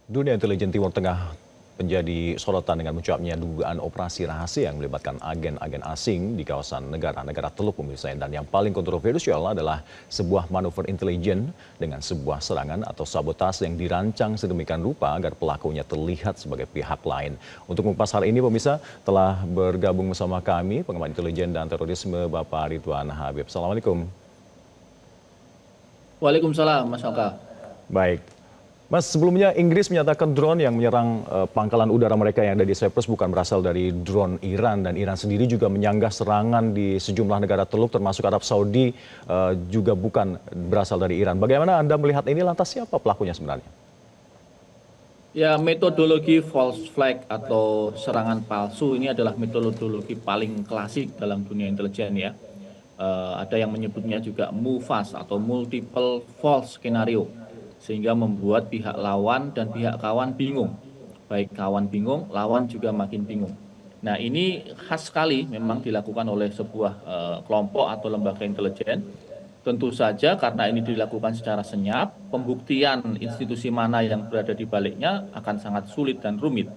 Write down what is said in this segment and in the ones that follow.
Dunia intelijen Timur Tengah menjadi sorotan dengan mencuatnya dugaan operasi rahasia yang melibatkan agen-agen asing di kawasan negara-negara Teluk pemirsa. Dan yang paling kontroversial adalah sebuah manuver intelijen dengan sebuah serangan atau sabotase yang dirancang sedemikian rupa agar pelakunya terlihat sebagai pihak lain. Untuk mengupas hal ini pemirsa telah bergabung bersama kami pengamat intelijen dan terorisme Bapak Ridwan Habib. Assalamualaikum. Waalaikumsalam, Mas Oka. Baik. Mas, sebelumnya Inggris menyatakan drone yang menyerang pangkalan udara mereka yang ada di Cyprus bukan berasal dari drone Iran. Dan Iran sendiri juga menyanggah serangan di sejumlah negara Teluk termasuk Arab Saudi juga bukan berasal dari Iran. Bagaimana Anda melihat ini, lantas siapa pelakunya sebenarnya? Ya, metodologi false flag atau serangan palsu ini adalah metodologi paling klasik dalam dunia intelijen ya. Ada yang menyebutnya juga MUFAS atau multiple false scenario, sehingga membuat pihak lawan dan pihak kawan bingung. Baik kawan bingung, lawan juga makin bingung. Nah, ini khas sekali memang dilakukan oleh sebuah kelompok atau lembaga intelijen. Tentu saja karena ini dilakukan secara senyap, pembuktian institusi mana yang berada di baliknya akan sangat sulit dan rumit.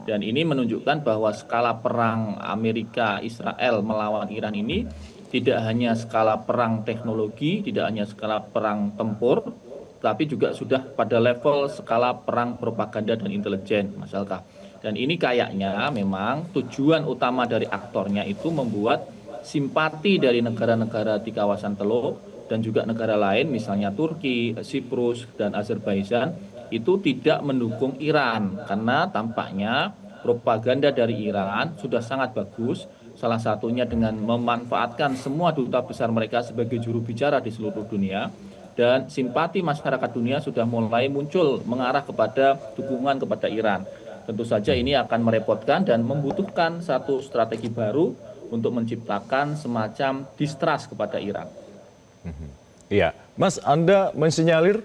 Dan ini menunjukkan bahwa skala perang Amerika Israel melawan Iran ini tidak hanya skala perang teknologi, tidak hanya skala perang tempur, tapi juga sudah pada level skala perang propaganda dan intelijen, Mas Alka. Dan ini kayaknya memang tujuan utama dari aktornya itu membuat simpati dari negara-negara di kawasan Teluk dan juga negara lain, misalnya Turki, Siprus, dan Azerbaijan, itu tidak mendukung Iran karena tampaknya propaganda dari Iran sudah sangat bagus, salah satunya dengan memanfaatkan semua duta besar mereka sebagai juru bicara di seluruh dunia, dan simpati masyarakat dunia sudah mulai muncul mengarah kepada dukungan kepada Iran. Tentu saja ini akan merepotkan dan membutuhkan satu strategi baru untuk menciptakan semacam distrust kepada Iran. Iya, Mas, Anda mensinyalir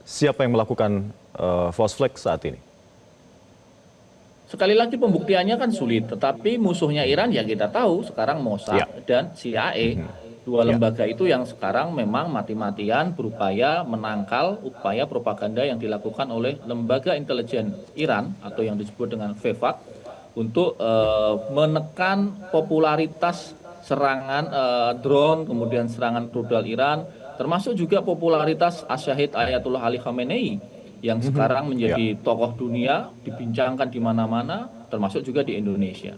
siapa yang melakukan false flag saat ini? Sekali lagi pembuktiannya kan sulit, tetapi musuhnya Iran ya kita tahu sekarang Ya. Mossad dan CIA. Dua Ya. lembaga itu yang sekarang memang mati-matian berupaya menangkal upaya propaganda yang dilakukan oleh lembaga intelijen Iran atau yang disebut dengan VEVAK untuk menekan popularitas serangan drone, kemudian serangan rudal Iran, termasuk juga popularitas Asyahid Ayatullah Ali Khamenei yang sekarang Ya. menjadi tokoh dunia, dibincangkan di mana-mana, termasuk juga di Indonesia.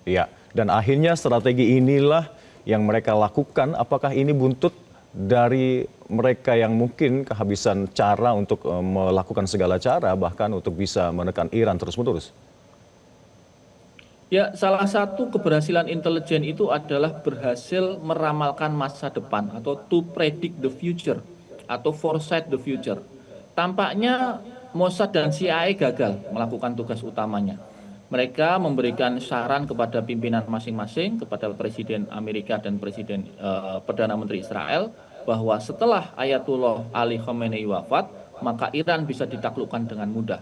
Ya, dan akhirnya strategi inilah yang mereka lakukan. Apakah ini buntut dari mereka yang mungkin kehabisan cara untuk melakukan segala cara, bahkan untuk bisa menekan Iran terus-menerus? Ya, salah satu keberhasilan intelijen itu adalah berhasil meramalkan masa depan atau to predict the future atau foresight the future. Tampaknya Mossad dan CIA gagal melakukan tugas utamanya. Mereka memberikan saran kepada pimpinan masing-masing, kepada Presiden Amerika dan Presiden Perdana Menteri Israel, bahwa setelah Ayatullah Ali Khamenei wafat, maka Iran bisa ditaklukkan dengan mudah.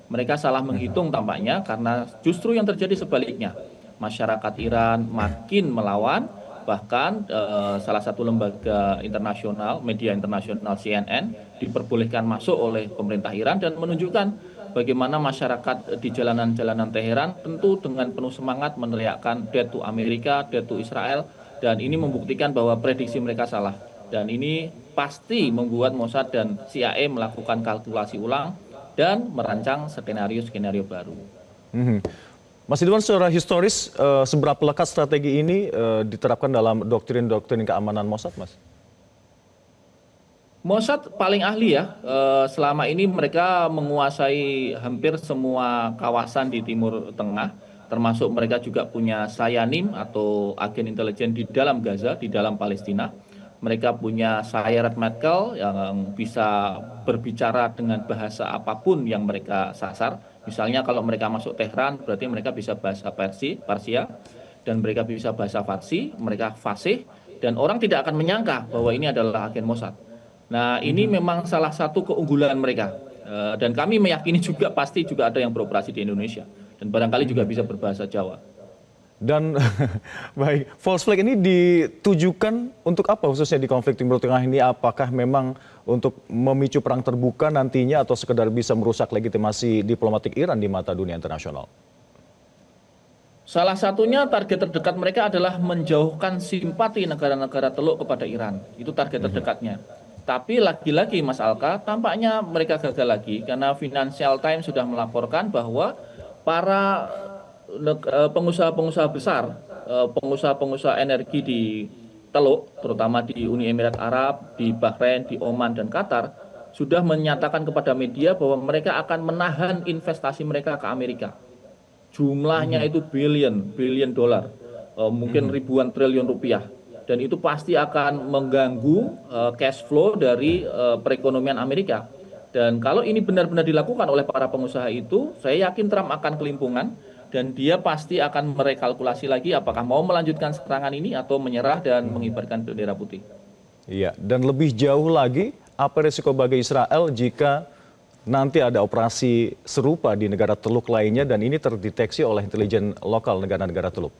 Mereka salah menghitung tampaknya karena justru yang terjadi sebaliknya. Masyarakat Iran makin melawan, bahkan salah satu lembaga internasional, media internasional CNN, diperbolehkan masuk oleh pemerintah Iran dan menunjukkan bagaimana masyarakat di jalanan-jalanan Teheran tentu dengan penuh semangat meneriakkan death to Amerika, death to Israel, dan ini membuktikan bahwa prediksi mereka salah. Dan ini pasti membuat Mossad dan CIA melakukan kalkulasi ulang dan merancang skenario-skenario baru. Mas Ridwan, secara historis, seberapa lekat strategi ini diterapkan dalam doktrin-doktrin keamanan Mossad, Mas? Mossad paling ahli ya, selama ini mereka menguasai hampir semua kawasan di Timur Tengah, termasuk mereka juga punya Sayanim atau agen intelijen di dalam Gaza, di dalam Palestina. Mereka punya Sayeret Matkal yang bisa berbicara dengan bahasa apapun yang mereka sasar. Misalnya kalau mereka masuk Tehran, berarti mereka bisa bahasa Persia, dan mereka bisa bahasa Farsi, mereka fasih, dan orang tidak akan menyangka bahwa ini adalah agen Mossad. Nah, ini memang salah satu keunggulan mereka. Dan kami meyakini juga pasti juga ada yang beroperasi di Indonesia. Dan barangkali juga bisa berbahasa Jawa. Dan baik, false flag ini ditujukan untuk apa khususnya di konflik Timur Tengah ini? Apakah memang untuk memicu perang terbuka nantinya atau sekedar bisa merusak legitimasi diplomatik Iran di mata dunia internasional? Salah satunya target terdekat mereka adalah menjauhkan simpati negara-negara Teluk kepada Iran. Itu target terdekatnya. Tapi lagi-lagi Mas Alka, tampaknya mereka gagal lagi karena Financial Times sudah melaporkan bahwa para pengusaha-pengusaha besar, pengusaha-pengusaha energi di Teluk, terutama di Uni Emirat Arab, di Bahrain, di Oman, dan Qatar, sudah menyatakan kepada media bahwa mereka akan menahan investasi mereka ke Amerika. Jumlahnya itu billion dolar, mungkin ribuan triliun rupiah. Dan itu pasti akan mengganggu cash flow dari perekonomian Amerika. Dan kalau ini benar-benar dilakukan oleh para pengusaha itu, saya yakin Trump akan kelimpungan dan dia pasti akan merekalkulasi lagi apakah mau melanjutkan serangan ini atau menyerah dan mengibarkan bendera putih. Iya, dan lebih jauh lagi, apa risiko bagi Israel jika nanti ada operasi serupa di negara Teluk lainnya dan ini terdeteksi oleh intelijen lokal negara-negara Teluk?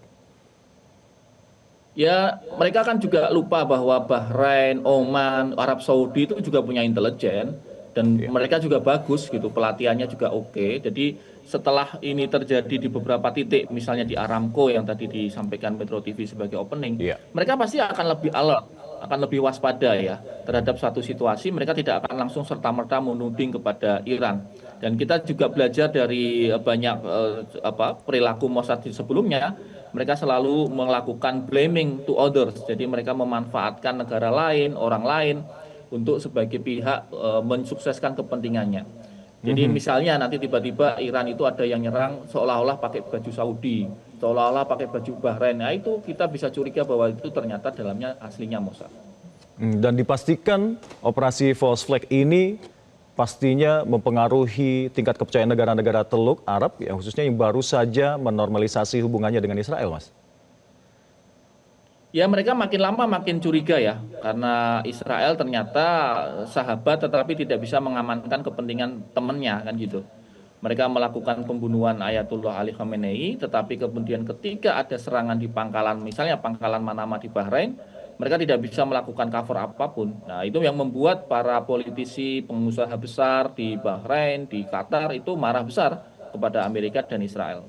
Ya, mereka kan juga lupa bahwa Bahrain, Oman, Arab Saudi itu juga punya intelijen dan Iya. mereka juga bagus gitu, pelatihannya juga oke. Jadi setelah ini terjadi di beberapa titik, misalnya di Aramco yang tadi disampaikan Metro TV sebagai opening, Iya. mereka pasti akan lebih alert, akan lebih waspada ya terhadap satu situasi. Mereka tidak akan langsung serta-merta menuding kepada Iran. Dan kita juga belajar dari banyak perilaku Mossad sebelumnya. Mereka selalu melakukan blaming to others. Jadi mereka memanfaatkan negara lain, orang lain untuk sebagai pihak mensukseskan kepentingannya. Jadi misalnya nanti tiba-tiba Iran itu ada yang nyerang seolah-olah pakai baju Saudi, seolah-olah pakai baju Bahrain. Nah itu kita bisa curiga bahwa itu ternyata dalamnya aslinya Mossad. Dan dipastikan operasi false flag ini pastinya mempengaruhi tingkat kepercayaan negara-negara Teluk Arab, yang khususnya yang baru saja menormalisasi hubungannya dengan Israel, Mas. Ya mereka makin lama makin curiga ya, karena Israel ternyata sahabat tetapi tidak bisa mengamankan kepentingan temannya kan gitu. Mereka melakukan pembunuhan Ayatullah Ali Khamenei, tetapi kemudian ketika ada serangan di pangkalan, misalnya pangkalan Manama di Bahrain, mereka tidak bisa melakukan cover apapun. Nah itu yang membuat para politisi, pengusaha besar di Bahrain, di Qatar itu marah besar kepada Amerika dan Israel.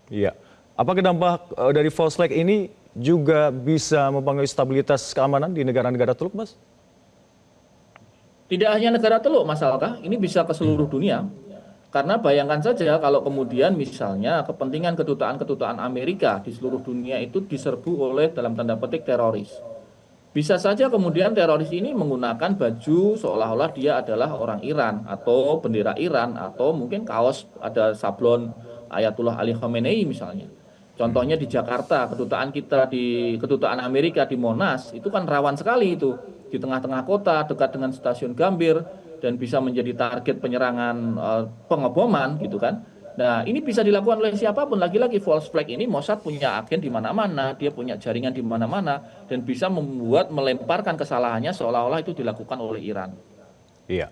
Iya. Apakah dampak dari false flag ini juga bisa mempengaruhi stabilitas keamanan di negara-negara Teluk, Mas? Tidak hanya negara Teluk, Mas Alka, ini bisa ke seluruh dunia. Karena bayangkan saja kalau kemudian misalnya kepentingan kedutaan-kedutaan Amerika di seluruh dunia itu diserbu oleh dalam tanda petik teroris. Bisa saja kemudian teroris ini menggunakan baju seolah-olah dia adalah orang Iran atau bendera Iran atau mungkin kaos ada sablon Ayatullah Ali Khamenei misalnya. Contohnya di Jakarta, kedutaan kita di kedutaan Amerika di Monas itu kan rawan sekali itu di tengah-tengah kota dekat dengan stasiun Gambir dan bisa menjadi target penyerangan pengeboman gitu kan. Nah, ini bisa dilakukan oleh siapapun. Lagi-lagi false flag ini Mossad punya agen di mana-mana, dia punya jaringan di mana-mana dan bisa membuat melemparkan kesalahannya seolah-olah itu dilakukan oleh Iran. Iya.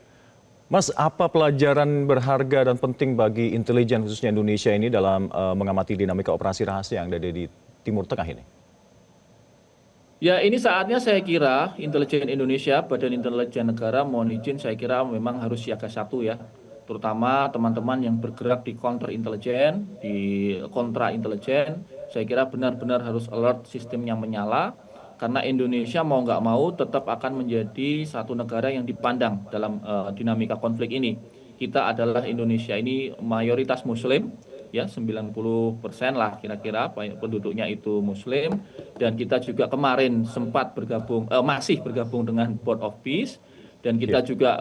Mas, apa pelajaran berharga dan penting bagi intelijen khususnya Indonesia ini dalam mengamati dinamika operasi rahasia yang ada di Timur Tengah ini? Ya, ini saatnya saya kira intelijen Indonesia, Badan Intelijen Negara, mohon izin saya kira memang harus siaga satu ya. Terutama teman-teman yang bergerak di counter intelijen, di kontra intelijen, saya kira benar-benar harus alert sistemnya menyala. Karena Indonesia mau nggak mau tetap akan menjadi satu negara yang dipandang dalam dinamika konflik ini. Kita adalah Indonesia ini mayoritas Muslim, ya 90% lah kira-kira penduduknya itu Muslim, dan kita juga kemarin sempat bergabung, masih bergabung dengan Board of Peace, dan kita juga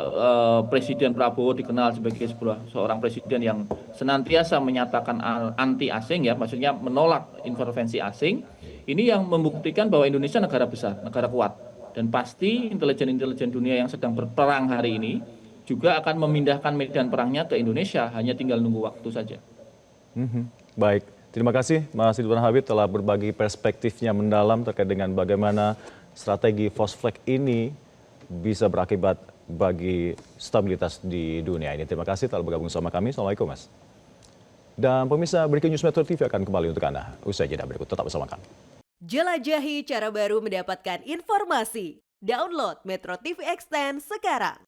Presiden Prabowo dikenal sebagai seorang presiden yang senantiasa menyatakan anti asing ya, maksudnya menolak intervensi asing. Ini yang membuktikan bahwa Indonesia negara besar, negara kuat, dan pasti intelijen-intelijen dunia yang sedang berperang hari ini juga akan memindahkan medan perangnya ke Indonesia, hanya tinggal nunggu waktu saja. Baik, terima kasih Mas Ridwan Habib telah berbagi perspektifnya mendalam terkait dengan bagaimana strategi false flag ini bisa berakibat bagi stabilitas di dunia ini. Terima kasih telah bergabung sama kami. Assalamualaikum, Mas. Dan pemirsa, Breaking News Metro TV akan kembali untuk Anda. Usai jeda berikut, tetap bersama kami. Jelajahi cara baru mendapatkan informasi. Download Metro TV Extend sekarang.